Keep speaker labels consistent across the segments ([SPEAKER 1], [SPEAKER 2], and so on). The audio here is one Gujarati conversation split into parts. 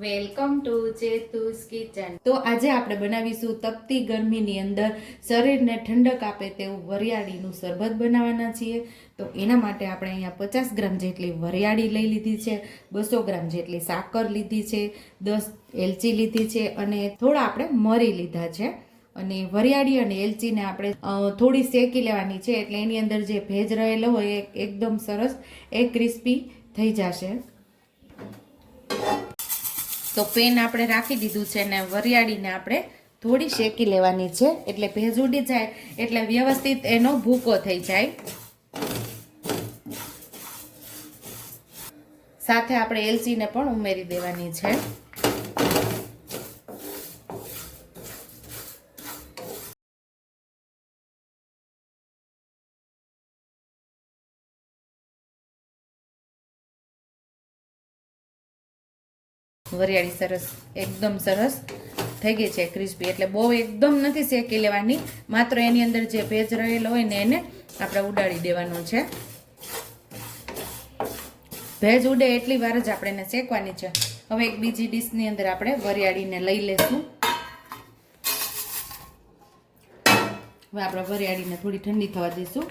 [SPEAKER 1] Welcome to ચેતુસ kitchen. તો આજે આપણે બનાવીશું તપતી ગરમીની અંદર શરીરને ઠંડક આપે તેવું વરિયાળીનું શરબત બનાવવાના છીએ। તો એના માટે આપણે અહીંયા 50 ગ્રામ જેટલી વરિયાળી લઈ લીધી છે, 200 ગ્રામ જેટલી સાકર લીધી છે, 10 એલચી લીધી છે અને થોડા આપણે મરી લીધા છે। અને વરિયાળી અને એલચીને આપણે થોડી શેકી લેવાની છે, એટલે એની અંદર જે ભેજ રહેલો હોય એ એકદમ સરસ ક્રિસ્પી થઈ જશે। તો પેન આપણે રાખી દીધું છે ને વરિયાળીને આપણે થોડી શેકી લેવાની છે, એટલે ભેજ ઉડી જાય એટલે વ્યવસ્થિત એનો ભૂકો થઈ જાય। સાથે આપણે એલચીને પણ ઉમેરી દેવાની છે। વરિયાળી સરસ એકદમ સરસ થઈ ગઈ છે ક્રિસ્પી, એટલે બહુ એકદમ નથી શેકી લેવાની, માત્ર એની અંદર જે ભેજ રહેલો હોય ને એને આપણે ઉડાડી દેવાનો છે। ભેજ ઉડે એટલી વાર જ આપણે એને શેકવાની છે। હવે એક બીજી ડીશની અંદર આપણે વરિયાળીને લઈ લેશું। હવે આપણે વરિયાળીને થોડી ઠંડી થવા દઈશું।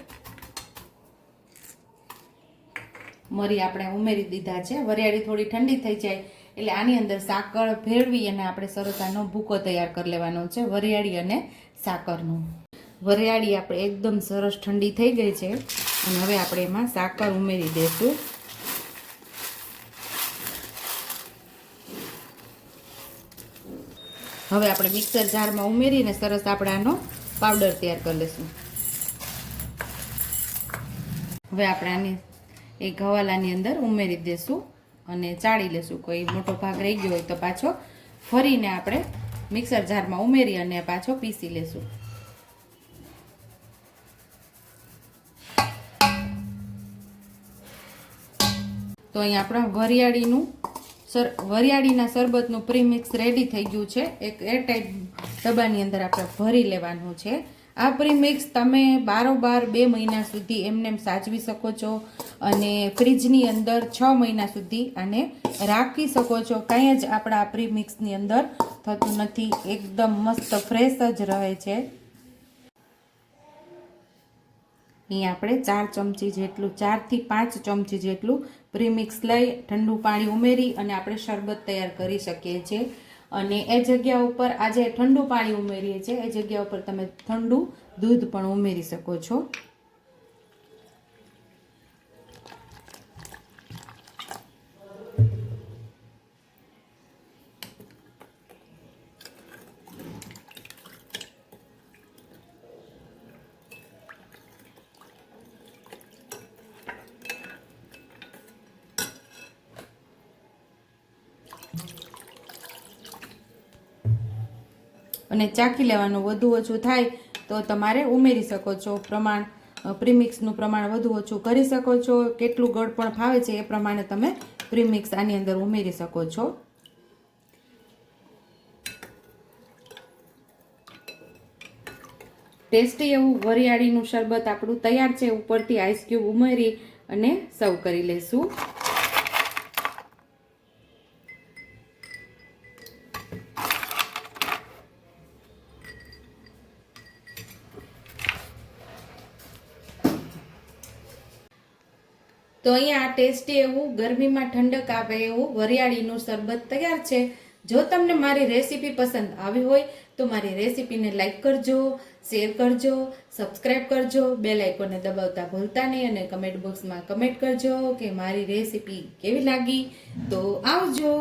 [SPEAKER 1] મરી આપણે ઉમેરી દીધા છે। વરિયાળી થોડી ઠંડી થઈ જાય એટલે આની અંદર સાકર ભેળવી અને આપણે સરસ આનો ભૂકો તૈયાર કરી લેવાનો છે, વરિયાળી અને સાકરનો। વરિયાળી આપણે એકદમ સરસ ઠંડી થઈ ગઈ છે અને હવે આપણે એમાં સાકર ઉમેરી દઈશું। હવે આપણે મિક્સર જારમાં ઉમેરીને સરસ આપણે આનો પાવડર તૈયાર કરી લઈશું। હવે આપણે આની એક હવાલાની અંદર ઉમેરી દઈશું અને ચાળી લેશું। કોઈ મોટો ભાગ રહી ગયો હોય તો પાછો ફરીને આપણે મિક્સર જારમાં ઉમેરી અને પાછો પીસી લેશું। તો અહીં આપણા વરિયાળીના શરબતનું પ્રીમિક્સ રેડી થઈ ગયું છે। એક એરટાઈટ ડબ્બાની અંદર આપણે ભરી લેવાનું છે। આ પ્રીમિક્સ તમે બારોબાર 2 મહિના સુધી એમને સાચવી શકો છો અને ફ્રીજની અંદર 6 મહિના સુધી આને રાખી શકો છો। કંઈ જ આપણા પ્રીમિક્સની અંદર થતું નથી, એકદમ મસ્ત ફ્રેશ જ રહે છે। અહીં આપણે 4 ચમચી જેટલું 4 થી 5 ચમચી જેટલું પ્રીમિક્સ લઈ ઠંડુ પાણી ઉમેરી અને આપણે શરબત તૈયાર કરી શકીએ છીએ। અને એ જગ્યા ઉપર આજે ઠંડુ પાણી ઉમેરીએ છીએ, એ જગ્યા ઉપર તમે ઠંડુ દૂધ પણ ઉમેરી શકો છો। અને ચાખી લેવાનું, વધુ ઓછું થાય તો તમારે ઉમેરી શકો છો। પ્રીમિક્સનું પ્રમાણ વધુ ઓછું કરી શકો છો। કેટલું ગળ પણ ફાવે છે એ પ્રમાણે તમે પ્રીમિક્સ આની અંદર ઉમેરી શકો છો। ટેસ્ટી એવું વરિયાળીનું શરબત આપણું તૈયાર છે। ઉપરથી આઈસ ક્યુબ ઉમેરી અને સર્વ કરી લેશું। તો અહીંયા આ ટેસ્ટી એવું ગરમીમાં ઠંડક આપે એવું વરિયાળીનું શરબત તૈયાર છે। જો તમને મારી રેસીપી પસંદ આવી હોય તો મારી રેસીપીને લાઈક કરજો, શેર કરજો, સબસ્ક્રાઈબ કરજો, બેલ આઇકોનને દબાવતા ભૂલતા નહીં અને કમેન્ટ બોક્સમાં કમેન્ટ કરજો કે મારી રેસીપી કેવી લાગી। તો આવજો।